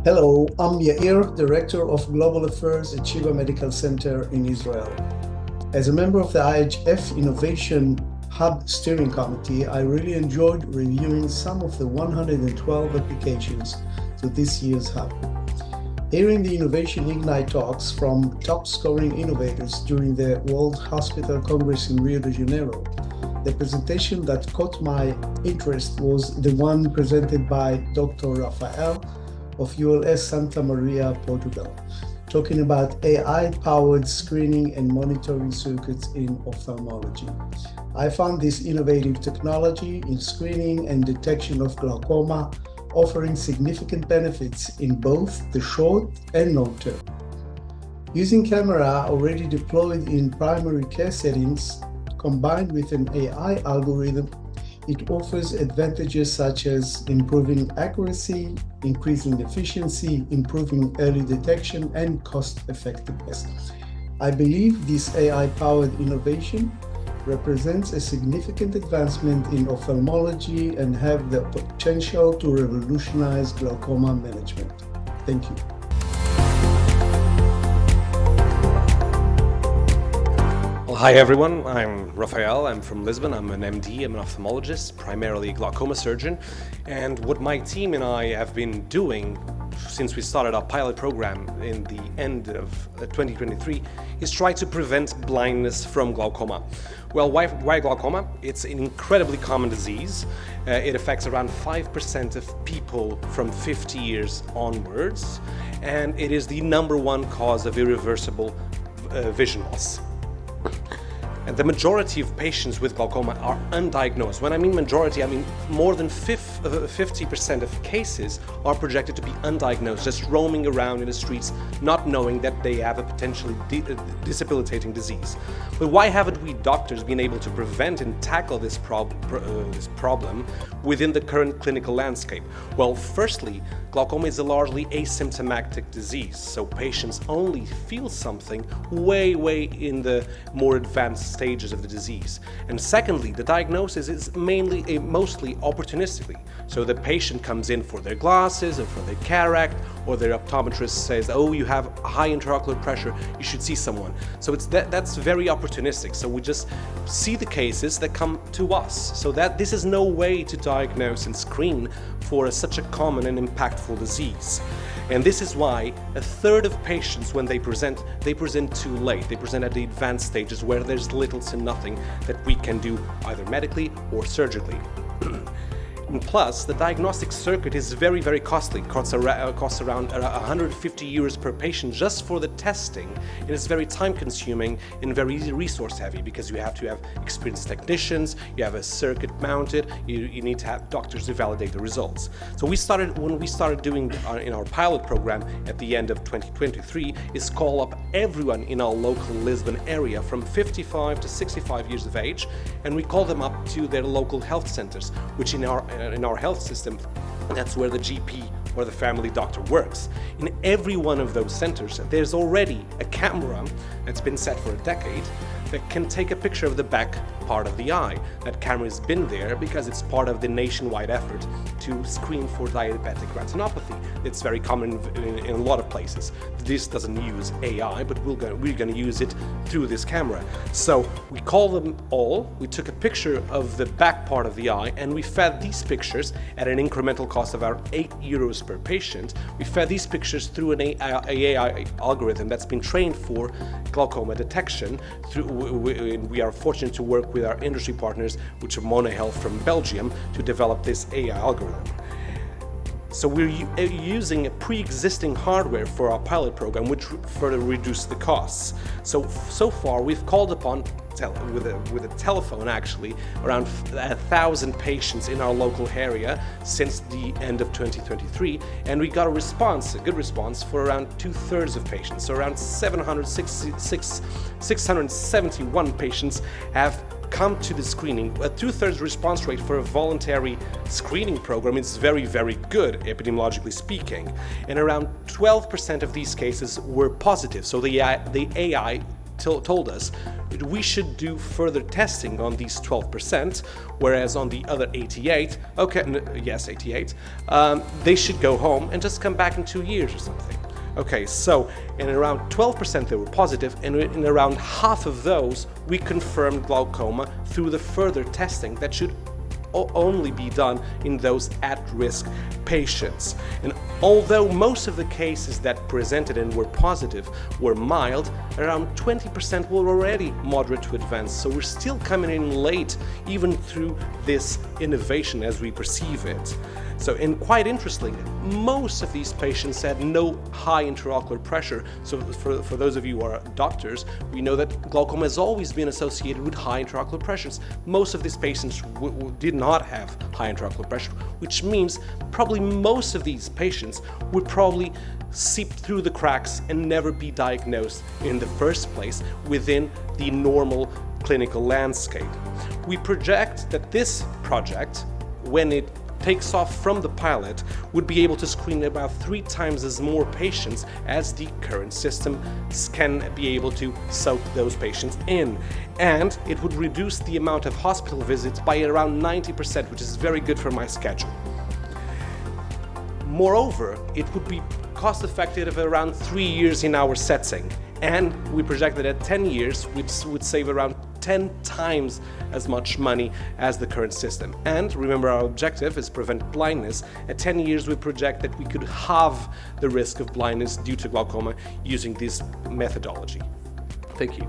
Hello, I'm Yair, Director of Global Affairs at Shiva Medical Center in Israel. As a member of the IHF Innovation Hub Steering Committee, I really enjoyed reviewing some of the 112 applications to this year's hub. Hearing the Innovation Ignite talks from top-scoring innovators during the World Hospital Congress in Rio de Janeiro, the presentation that caught my interest was the one presented by Dr. Rafael of ULS Santa Maria, Portugal, talking about AI-powered screening and monitoring circuits in ophthalmology. I found this innovative technology in screening and detection of glaucoma offering significant benefits in both the short and long term. Using camera already deployed in primary care settings, combined with an AI algorithm, it offers advantages such as improving accuracy, increasing efficiency, improving early detection, and cost effectiveness. I believe this AI-powered innovation represents a significant advancement in ophthalmology and have the potential to revolutionize glaucoma management. Thank you. Well, hi everyone, I'm Rafael, I'm from Lisbon, I'm an MD, I'm an ophthalmologist, primarily a glaucoma surgeon, and what my team and I have been doing since we started our pilot program in the end of 2023 is try to prevent blindness from glaucoma. Well, why glaucoma? It's an incredibly common disease. It affects around 5% of people from 50 years onwards, and it is the number one cause of irreversible vision loss. And the majority of patients with glaucoma are undiagnosed. When I mean majority, I mean more than 50% of cases are projected to be undiagnosed, just roaming around in the streets, not knowing that they have a potentially disabilitating disease. But why haven't we doctors been able to prevent and tackle this problem within the current clinical landscape? Well, firstly, glaucoma is a largely asymptomatic disease, so patients only feel something way in the more advanced stages of the disease. And secondly, the diagnosis is mostly opportunistically. So the patient comes in for their glasses or for their cataract, or their optometrist says, oh, you have high intraocular pressure, you should see someone. So that's very opportunistic. So we just see the cases that come to us. So that this is no way to diagnose and screen for such a common and impactful disease. And this is why a third of patients, when they present too late. They present at the advanced stages where there's little to nothing that we can do either medically or surgically. And plus, the diagnostic circuit is very costly. It costs around 150 euros per patient just for the testing. It is very time consuming and very resource heavy because you have to have experienced technicians, you have a circuit mounted, you need to have doctors to validate the results. So when we started doing in our pilot program at the end of 2023 is call up everyone in our local Lisbon area from 55 to 65 years of age, and we call them up to their local health centers, which in our health system, that's where the GP or the family doctor works. In every one of those centers, there's already a camera that's been set for a decade that can take a picture of the back part of the eye. That camera has been there because it's part of the nationwide effort to screen for diabetic retinopathy. It's very common in a lot of places. This doesn't use AI, but we're going to use it through this camera. So we call them all, we took a picture of the back part of the eye, and we fed these pictures at an incremental cost of about 8 euros per patient. We fed these pictures through an AI algorithm that's been trained for glaucoma detection. We are fortunate to work with our industry partners, which are Mona Health from Belgium, to develop this AI algorithm. So we're using a pre-existing hardware for our pilot program, which further reduced the costs. So far we've called upon with a telephone actually around 1,000 patients in our local area since the end of 2023, and we got a good response for around 2/3 of patients. So around 671 patients have come to the screening. A 2/3 response rate for a voluntary screening program is very good, epidemiologically speaking. And around 12% of these cases were positive. So the AI told us that we should do further testing on these 12%, whereas on the other 88, yes, 88, they should go home and just come back in 2 years or something. Okay, so in around 12% they were positive, and in around half of those we confirmed glaucoma through the further testing that should only be done in those at-risk patients. And although most of the cases that presented and were positive were mild, around 20% were already moderate to advanced. So we're still coming in late, even through this innovation as we perceive it. So, and quite interestingly, most of these patients had no high intraocular pressure. So for those of you who are doctors, we know that glaucoma has always been associated with high intraocular pressures. Most of these patients did not have high intraocular pressure, which means probably most of these patients would probably seep through the cracks and never be diagnosed in the first place within the normal clinical landscape. We project that this project, when it takes off from the pilot, would be able to screen about 3 times as more patients as the current system can be able to soak those patients in. And it would reduce the amount of hospital visits by around 90%, which is very good for my schedule. Moreover, it would be cost effective of around 3 years in our setting. And we project that at 10 years, we would save around 10 times as much money as the current system. And remember, our objective is prevent blindness. At 10 years, we project that we could halve the risk of blindness due to glaucoma using this methodology. Thank you.